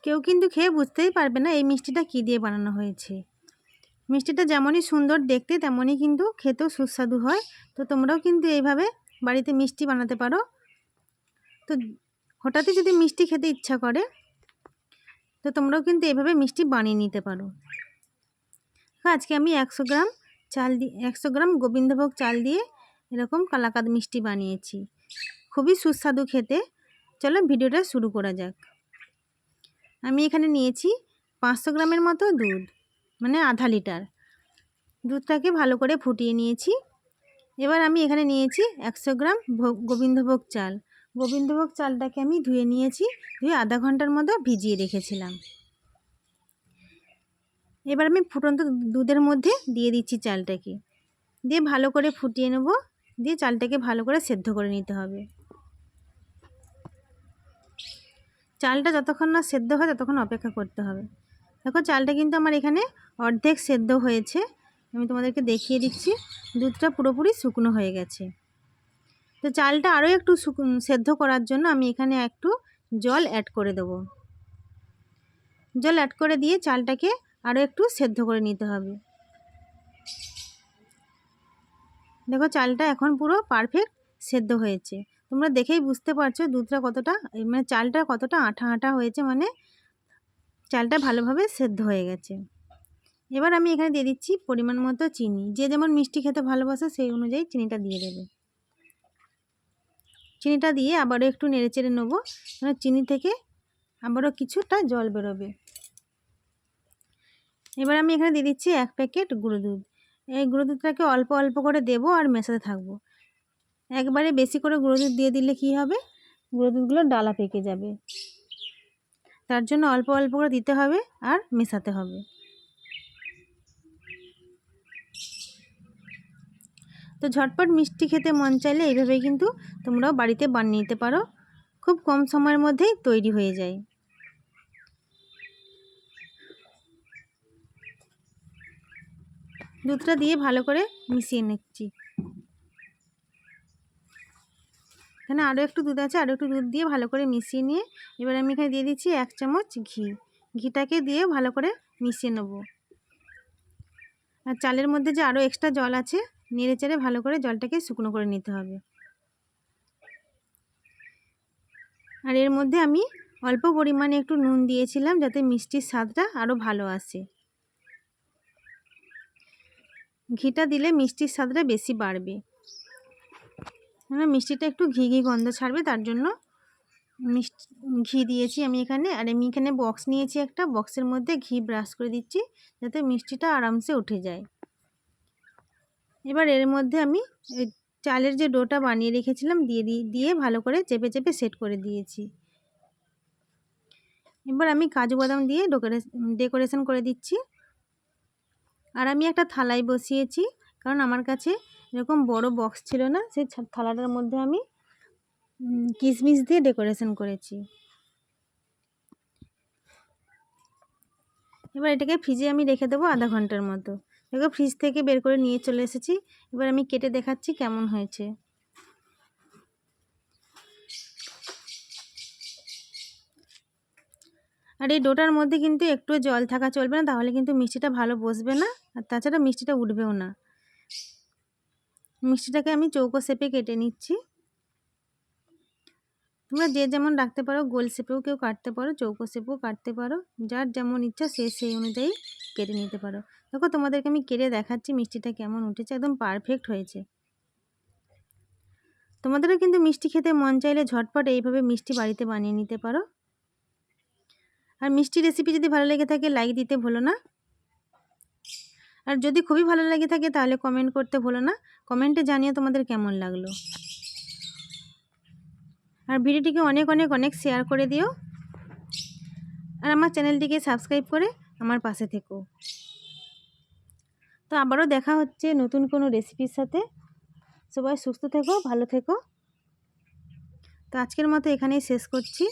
কেউ কিন্তু খেয়ে বুঝতেই পারবে না এই মিষ্টিটা কী দিয়ে বানানো হয়েছে। মিষ্টিটা যেমনই সুন্দর দেখতে তেমনই কিন্তু খেতেও সুস্বাদু হয়। তো তোমরাও কিন্তু এইভাবে বাড়িতে মিষ্টি বানাতে পারো। তো হঠাৎই যদি মিষ্টি খেতে ইচ্ছা করে তো তোমরাও কিন্তু এভাবে মিষ্টি বানিয়ে নিতে পারো। আজকে আমি 100 গ্রাম চাল দিয়ে 100 গ্রাম গোবিন্দভোগ চাল দিয়ে এরকম কালাকাঁদ মিষ্টি বানিয়েছি। খুবই সুস্বাদু খেতে। চলো ভিডিওটা শুরু করা যাক। আমি এখানে নিয়েছি 500 গ্রামের মতো দুধ, মানে আধা লিটার। দুধটাকে ভালো করে ফুটিয়ে নিয়েছি। এবার আমি এখানে নিয়েছি 100 গ্রাম গোবিন্দভোগ চাল। গোবিন্দভোগ চালটাকে আমি ধুয়ে নিয়েছি, ধুয়ে আধা ঘন্টার মতো ভিজিয়ে রেখেছিলাম। এবার আমি ফুটন্ত দুধের মধ্যে দিয়ে দিচ্ছি চালটাকে, দিয়ে ভালো করে ফুটিয়ে নেব। দিয়ে চালটাকে ভালো করে সেদ্ধ করে নিতে হবে। চালটা যতক্ষণ না সেদ্ধ হয় ততক্ষণ অপেক্ষা করতে হবে। দেখো চালটা কিন্তু আমার এখানে অর্ধেক সেদ্ধ হয়েছে। আমি তোমাদেরকে দেখিয়ে দিচ্ছি, দুধটা পুরোপুরি শুকনো হয়ে গেছে। তো চালটা আরও একটু সেদ্ধ করার জন্য আমি এখানে একটু জল অ্যাড করে দেবো। জল অ্যাড করে দিয়ে চালটাকে আরও একটু সেদ্ধ করে নিতে হবে। দেখো চালটা এখন পুরো পারফেক্ট সেদ্ধ হয়েছে। তোমরা দেখেই বুঝতে পারছো দুধটা কতটা, মানে চালটা কতটা আঠা আঠা হয়েছে, মানে চালটা ভালোভাবে সেদ্ধ হয়ে গেছে। এবার আমি এখানে দিয়ে দিচ্ছি পরিমাণ মতো চিনি। যে যেমন মিষ্টি খেতে ভালোবাসে সেই অনুযায়ী চিনিটা দিয়ে দেবে। চিনিটা দিয়ে আবারও একটু নেড়েচেড়ে নেবো, মানে চিনি থেকে আবারও কিছুটা জল বেরোবে। এবার আমি এখানে দিয়ে দিচ্ছি 1 প্যাকেট গুঁড়ো দুধ। এই গুঁড়ো দুধটাকে অল্প অল্প করে দেবো আর মেশাতে থাকবো। একবারে বেশি করে গুঁড়ো দুধ দিয়ে দিলে কী হবে, গুঁড়ো দুধগুলো ডালা পেকে যাবে। তার জন্য অল্প অল্প করে দিতে হবে আর মেশাতে হবে। তো ঝটপট মিষ্টি খেতে মন চাইলে এইভাবে কিন্তু তোমরাও বাড়িতে বানিয়ে নিতে পারো। খুব কম সময়ের মধ্যেই তৈরি হয়ে যায়। দুধটা দিয়ে ভালো করে মিশিয়ে নিচ্ছি। এখানে আরও একটু দুধ আছে, আরও একটু দুধ দিয়ে ভালো করে মিশিয়ে নিয়ে এবার আমি এখানে দিয়ে দিচ্ছি 1 চামচ ঘি। ঘিটাকে দিয়ে ভালো করে মিশিয়ে নেব। আর চালের মধ্যে যে আরও এক্সট্রা জল আছে নেড়ে চেড়ে ভালো করে জলটাকে শুকনো করে নিতে হবে। আর এর মধ্যে আমি অল্প পরিমাণে একটু নুন দিয়েছিলাম যাতে মিষ্টির স্বাদটা আরও ভালো আসে। ঘিটা দিলে মিষ্টির স্বাদটা বেশি বাড়বে, মানে মিষ্টিটা একটু ঘি ঘি গন্ধ ছাড়বে, তার জন্য ঘি দিয়েছি আমি এখানে। আর আমি এখানে বক্স নিয়েছি একটা, বক্সের মধ্যে ঘি ব্রাশ করে দিচ্ছি যাতে মিষ্টিটা আরামসে উঠে যায়। এবার এর মধ্যে আমি চালের যে ডোটা বানিয়ে রেখেছিলাম দিয়ে ভালো করে চেপে চেপে সেট করে দিয়েছি। এবার আমি কাজু বাদাম দিয়ে ডেকোরেশন করে দিচ্ছি। আর আমি একটা থালায় বসিয়েছি, কারণ আমার কাছে এরকম বড় বক্স ছিল না, সেই থালাটার মধ্যে আমি কিশমিশ দিয়ে ডেকোরেশন করেছি। এবার এটাকে ফ্রিজে আমি রেখে দেবো আধা ঘন্টার মতো। দেখো ফ্রিজ থেকে বের করে নিয়ে চলে এসেছি। এবার আমি কেটে দেখাচ্ছি কেমন হয়েছে। আর এই ডোটার মধ্যে কিন্তু একটু জল থাকা চলবে না, তাহলে কিন্তু মিষ্টিটা ভালো বসবে না, আর তাছাড়া মিষ্টিটা উঠবেও না। মিষ্টিটাকে আমি চৌকো শেপে কেটে নিচ্ছি। তোমরা যে যেমন রাখতে পারো, গোল শেপেও কেউ কাটতে পারো, চৌকো শেপেও কাটতে পারো, যার যেমন ইচ্ছা সে সেই অনুযায়ী কেটে নিতে পারো। দেখো তোমাদেরকে আমি কেটে দেখাচ্ছি মিষ্টিটা কেমন উঠেছে, একদম পারফেক্ট হয়েছে। তোমাদেরও কিন্তু মিষ্টি খেতে মন চাইলে ঝটপট এইভাবে মিষ্টি বাড়িতে বানিয়ে নিতে পারো। আর মিষ্টি রেসিপি যদি ভালো লেগে থাকে লাইক দিতে ভুলো না। আর যদি খুবই ভালো লেগে থাকে তাহলে কমেন্ট করতে ভুলো না। কমেন্টে জানিও তোমাদের কেমন লাগলো। আর ভিডিওটিকে অনেক অনেক অনেক শেয়ার করে দিও। আর আমার চ্যানেলটিকে সাবস্ক্রাইব করে আমার পাশে থেকো। তো আবারও দেখা হচ্ছে নতুন কোনো রেসিপির সাথে। সবাই সুস্থ থেকো, ভালো থেকো। তো আজকের মতো এখানেই শেষ করছি।